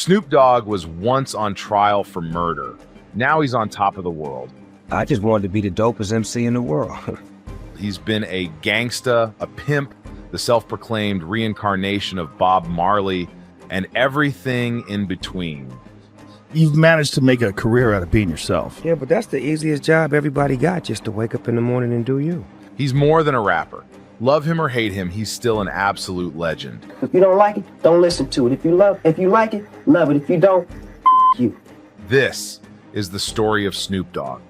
Snoop Dogg was once on trial for murder. Now he's on top of the world. I just wanted to be the dopest MC in the world. He's been a gangsta, a pimp, the self-proclaimed reincarnation of Bob Marley, and everything in between. You've managed to make a career out of being yourself. Yeah, but that's the easiest job everybody got, just to wake up in the morning and do you. He's more than a rapper. Love him or hate him, he's still an absolute legend. If you don't like it, don't listen to it. If you like it, love it. If you don't, you. This is the story of Snoop Dogg.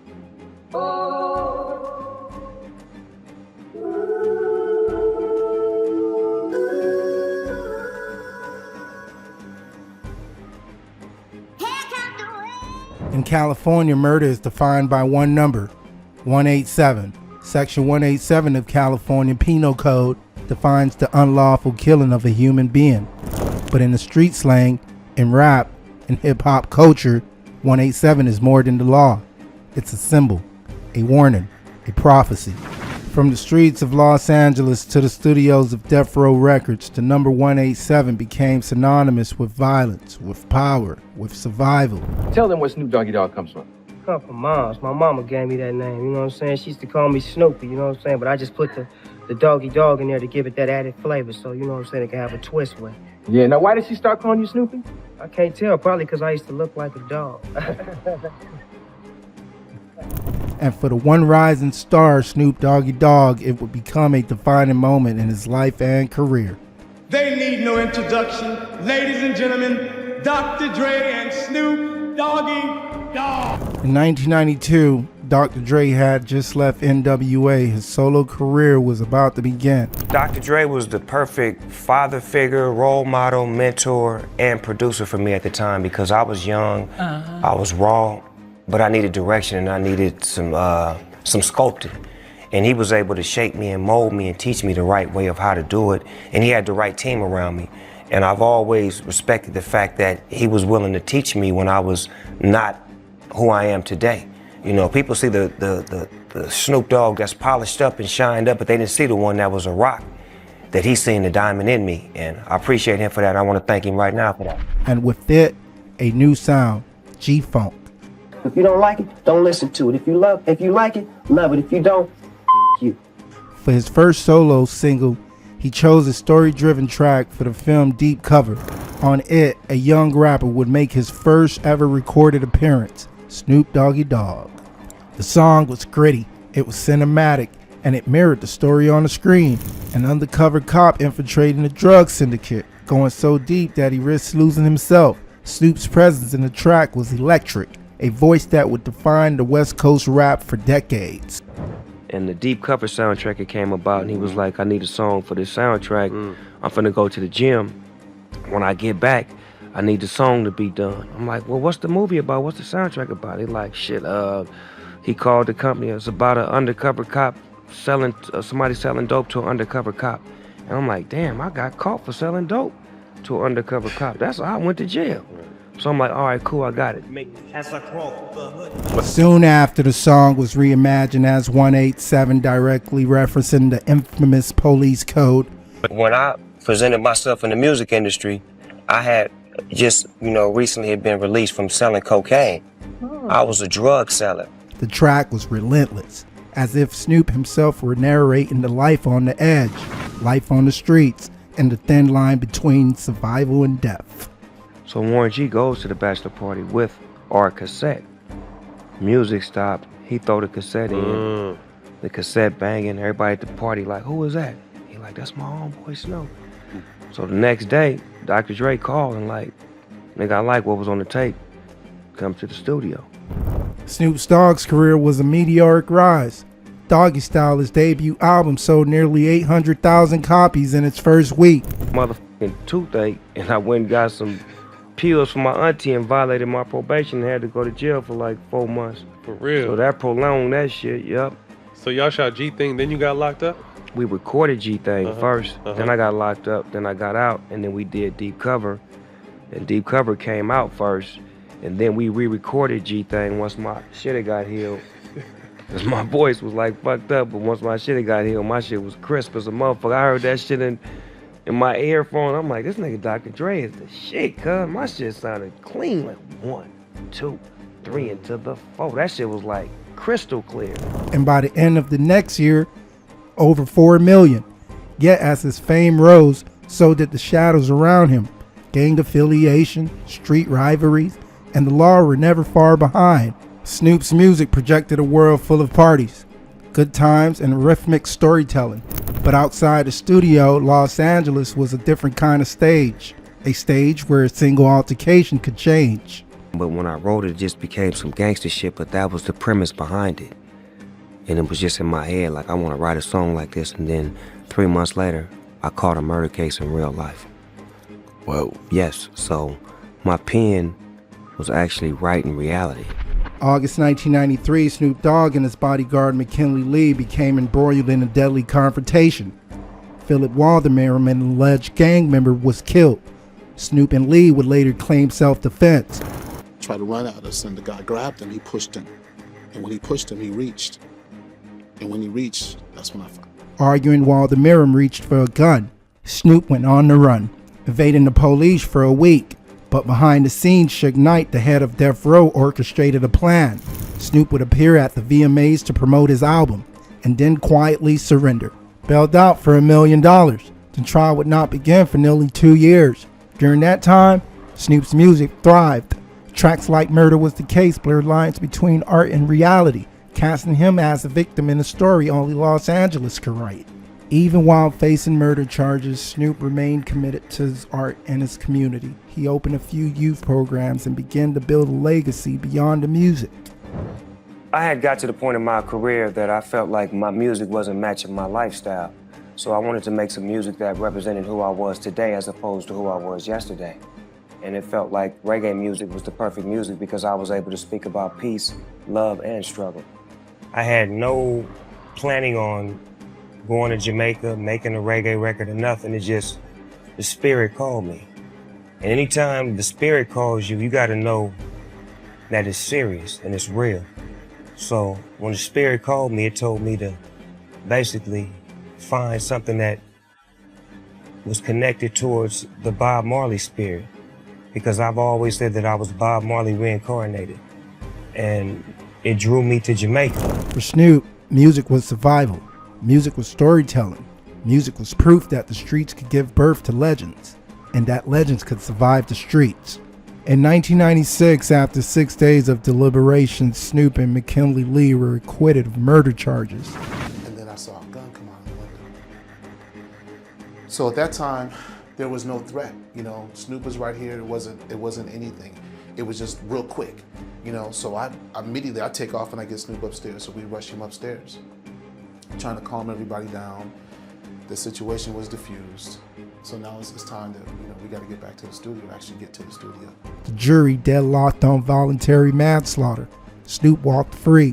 In California, murder is defined by one number, 187. Section 187 of California Penal Code defines the unlawful killing of a human being. But in the street slang, in rap, and hip-hop culture, 187 is more than the law. It's a symbol, a warning, a prophecy. From the streets of Los Angeles to the studios of Death Row Records, the number 187 became synonymous with violence, with power, with survival. Tell them where Snoop Doggy Dogg comes from. Come from Mom's. My mama gave me that name, you know what I'm saying? She used to call me Snoopy, you know what I'm saying? But I just put the doggy dog in there to give it that added flavor, so you know what I'm saying, it can have a twist with it. Yeah, now why did she start calling you Snoopy? I can't tell, probably because I used to look like a dog. And for the one rising star, Snoop Doggy Dogg, it would become a defining moment in his life and career. They need no introduction. Ladies and gentlemen, Dr. Dre and Snoop Doggy Dogg. In 1992, Dr. Dre had just left NWA. His solo career was about to begin. Dr. Dre was the perfect father figure, role model, mentor, and producer for me at the time because I was young, I was raw, but I needed direction and I needed some sculpting. And he was able to shape me and mold me and teach me the right way of how to do it. And he had the right team around me. And I've always respected the fact that he was willing to teach me when I was not who I am today. You know, people see the Snoop Dogg that's polished up and shined up, but they didn't see the one that was a rock, that he's seen the diamond in me. And I appreciate him for that. And I want to thank him right now for that. And with it, a new sound, G-Funk. If you don't like it, don't listen to it. If you like it, love it. If you don't, you. For his first solo single, he chose a story-driven track for the film Deep Cover. On it, a young rapper would make his first ever recorded appearance, Snoop Doggy Dogg. The song was gritty, it was cinematic, and it mirrored the story on the screen. An undercover cop infiltrating a drug syndicate, going so deep that he risked losing himself. Snoop's presence in the track was electric, a voice that would define the West Coast rap for decades. And the Deep Cover soundtrack, it came about, and he was like, I need a song for this soundtrack. I'm finna go to the gym. When I get back, I need the song to be done. I'm like, well, what's the movie about? What's the soundtrack about? He like, shit, he called the company. It's about an undercover cop selling, somebody selling dope to an undercover cop. And I'm like, damn, I got caught for selling dope to an undercover cop. That's why I went to jail. So I'm like, all right, cool, I got it. Soon after, the song was reimagined as 187, directly referencing the infamous police code. When I presented myself in the music industry, I had just, recently had been released from selling cocaine. I was a drug seller. The track was relentless, as if Snoop himself were narrating the life on the edge, life on the streets, and the thin line between survival and death. So Warren G goes to the bachelor party with our cassette. Music stopped. He throw the cassette in. The cassette banging. Everybody at the party like, who is that? He like, that's my homeboy Snoop. So the next day, Dr. Dre called and like, nigga, I like what was on the tape. Come to the studio. Snoop Dogg's career was a meteoric rise. Doggy Style, his debut album, sold nearly 800,000 copies in its first week. Motherfucking toothache, and I went and got some pills for my auntie and violated my probation and had to go to jail for like 4 months. For real? So that prolonged that shit, yup. So y'all shot G-Thing, then you got locked up? We recorded G-Thing first, then I got locked up, then I got out, and then we did Deep Cover. And Deep Cover came out first, and then we re-recorded G-Thing once my shit had got healed. Cause my voice was like fucked up, but once my shit had got healed, my shit was crisp as a motherfucker. I heard that shit in in my earphone. I'm like, this nigga Dr. Dre is the shit, cuz. My shit sounded clean, like 1, 2, 3 into the 4. That shit was like crystal clear. And by the end of the next year, over 4 million. Yet as his fame rose, so did the shadows around him. Gang affiliation, street rivalries, and the law were never far behind. Snoop's music projected a world full of parties, good times, and rhythmic storytelling. But outside the studio, Los Angeles was a different kind of stage. A stage where a single altercation could change. But when I wrote it, it just became some gangster shit, but that was the premise behind it. And it was just in my head, like, I want to write a song like this. And then 3 months later, I caught a murder case in real life. Whoa. Yes, so my pen was actually writing reality. August 1993, Snoop Dogg and his bodyguard McKinley Lee became embroiled in a deadly confrontation. Philip Walderman, an alleged gang member, was killed. Snoop and Lee would later claim self-defense. Tried to run at us, and the guy grabbed him, he pushed him. And when he pushed him, he reached. And when he reached, that's when I found him. Arguing while the Miram reached for a gun, Snoop went on the run, evading the police for a week. But behind the scenes, Suge Knight, the head of Death Row, orchestrated a plan. Snoop would appear at the VMAs to promote his album, and then quietly surrender. Bailed out for $1 million. The trial would not begin for nearly 2 years. During that time, Snoop's music thrived. Tracks like Murder Was the Case blurred lines between art and reality, casting him as a victim in a story only Los Angeles could write. Even while facing murder charges, Snoop remained committed to his art and his community. He opened a few youth programs and began to build a legacy beyond the music. I had got to the point in my career that I felt like my music wasn't matching my lifestyle. So I wanted to make some music that represented who I was today as opposed to who I was yesterday. And it felt like reggae music was the perfect music because I was able to speak about peace, love, and struggle. I had no planning on going to Jamaica, making a reggae record or nothing. It's just the spirit called me. And anytime the spirit calls you, you gotta know that it's serious and it's real. So when the spirit called me, it told me to basically find something that was connected towards the Bob Marley spirit, because I've always said that I was Bob Marley reincarnated, and it drew me to Jamaica. For Snoop, music was survival. Music was storytelling. Music was proof that the streets could give birth to legends, and that legends could survive the streets. In 1996, after 6 days of deliberation, Snoop and McKinley Lee were acquitted of murder charges. And then I saw a gun come out of the window. So at that time, there was no threat. You know, Snoop was right here. It wasn't anything. It was just real quick. You know, so I immediately take off and I get Snoop upstairs. So we rush him upstairs, trying to calm everybody down. The situation was diffused. So now it's time that, you know, we got to get back to the studio, actually get to the studio. The jury deadlocked on voluntary manslaughter. Snoop walked free,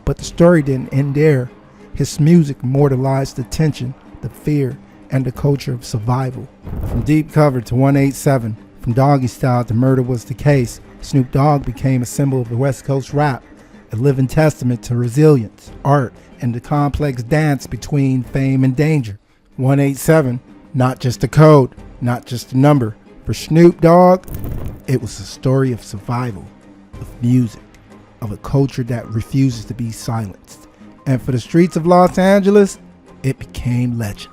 but the story didn't end there. His music immortalized the tension, the fear, and the culture of survival. From Deep Cover to 187, from Doggy Style to Murder Was the Case, Snoop Dogg became a symbol of the West Coast rap, a living testament to resilience, art, and the complex dance between fame and danger. 187, not just a code, not just a number. For Snoop Dogg, it was a story of survival, of music, of a culture that refuses to be silenced. And for the streets of Los Angeles, it became legend.